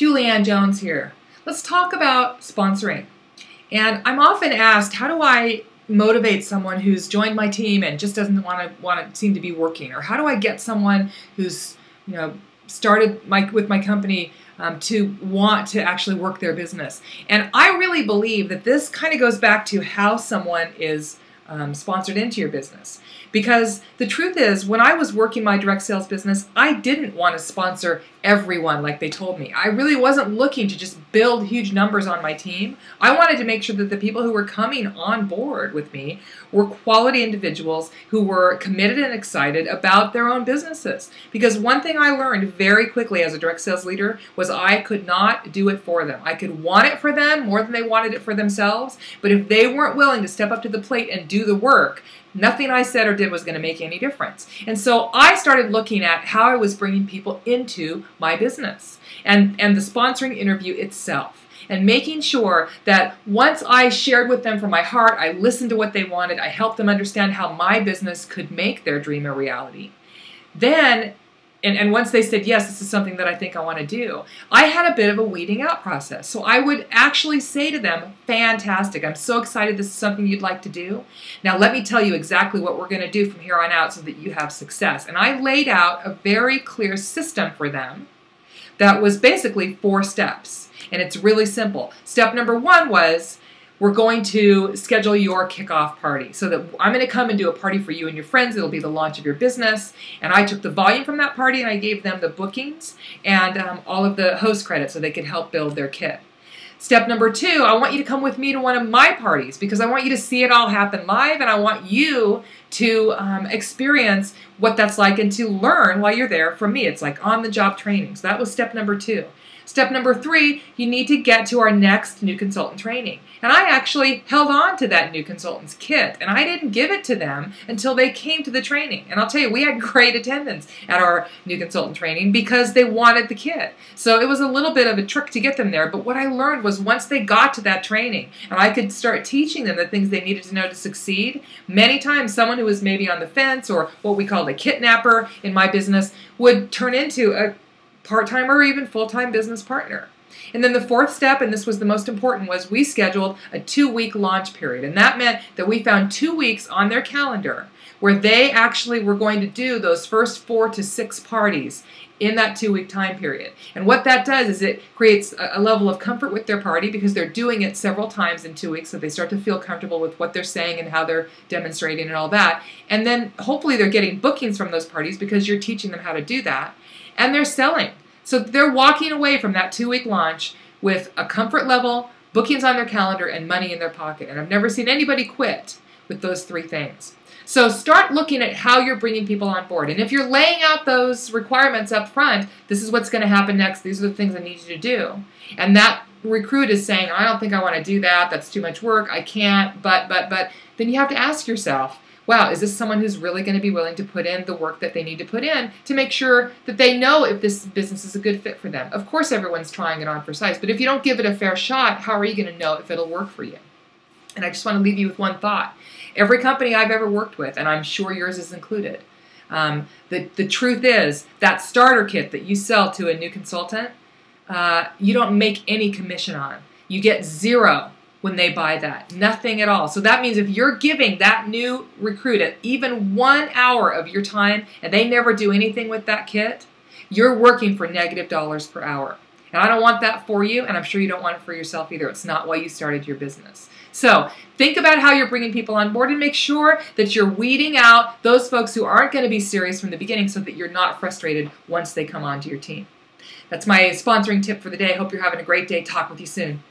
Julianne Jones here. Let's talk about sponsoring. And I'm often asked, how do I motivate someone who's joined my team and just doesn't want to seem to be working? Or how do I get someone who's started with my company to want to actually work their business? And I really believe that this kind of goes back to how someone is sponsored into your business. Because the truth is, when I was working my direct sales business, I didn't want to sponsor everyone like they told me. I really wasn't looking to just build huge numbers on my team. I wanted to make sure that the people who were coming on board with me were quality individuals who were committed and excited about their own businesses. Because one thing I learned very quickly as a direct sales leader was I could not do it for them. I could want it for them more than they wanted it for themselves, but if they weren't willing to step up to the plate and do the work, nothing I said or did was going to make any difference. And so I started looking at how I was bringing people into my business and the sponsoring interview itself, and making sure that once I shared with them from my heart, I listened to what they wanted, I helped them understand how my business could make their dream a reality. Then, and once they said, yes, this is something that I think I want to do, I had a bit of a weeding out process. So I would actually say to them, fantastic, I'm so excited this is something you'd like to do. Now let me tell you exactly what we're going to do from here on out so that you have success. And I laid out a very clear system for them that was basically 4 steps. And it's really simple. Step number 1 was, we're going to schedule your kickoff party. So that I'm going to come and do a party for you and your friends. It'll be the launch of your business. And I took the volume from that party and I gave them the bookings and all of the host credits so they could help build their kit. Step number 2, I want you to come with me to one of my parties because I want you to see it all happen live, and I want you to experience what that's like and to learn while you're there from me. It's like on-the-job training. So that was step number 2. Step number 3, you need to get to our next new consultant training. And I actually held on to that new consultant's kit, and I didn't give it to them until they came to the training. And I'll tell you, we had great attendance at our new consultant training because they wanted the kit. So it was a little bit of a trick to get them there, but what I learned was once they got to that training and I could start teaching them the things they needed to know to succeed, many times someone who was maybe on the fence or what we called a kidnapper in my business would turn into a part-time or even full-time business partner. And then the 4th step, and this was the most important, was we scheduled a 2-week launch period. And that meant that we found 2 weeks on their calendar where they actually were going to do those first 4 to 6 parties in that 2-week time period. And what that does is it creates a level of comfort with their party because they're doing it several times in 2 weeks, so they start to feel comfortable with what they're saying and how they're demonstrating and all that. And then hopefully they're getting bookings from those parties because you're teaching them how to do that. And they're selling. So they're walking away from that 2-week launch with a comfort level, bookings on their calendar, and money in their pocket. And I've never seen anybody quit with those 3 things. So start looking at how you're bringing people on board. And if you're laying out those requirements up front, this is what's going to happen next. These are the things I need you to do. And that recruit is saying, I don't think I want to do that. That's too much work. I can't. But. Then you have to ask yourself, wow, is this someone who's really going to be willing to put in the work that they need to put in to make sure that they know if this business is a good fit for them? Of course, everyone's trying it on for size, but if you don't give it a fair shot, how are you going to know if it'll work for you? And I just want to leave you with one thought. Every company I've ever worked with, and I'm sure yours is included, the truth is that starter kit that you sell to a new consultant, you don't make any commission on. You get 0 when they buy that. Nothing at all. So that means if you're giving that new recruit even 1 hour of your time and they never do anything with that kit, you're working for negative dollars per hour. And I don't want that for you, and I'm sure you don't want it for yourself either. It's not why you started your business. So think about how you're bringing people on board and make sure that you're weeding out those folks who aren't going to be serious from the beginning so that you're not frustrated once they come onto your team. That's my sponsoring tip for the day. Hope you're having a great day. Talk with you soon.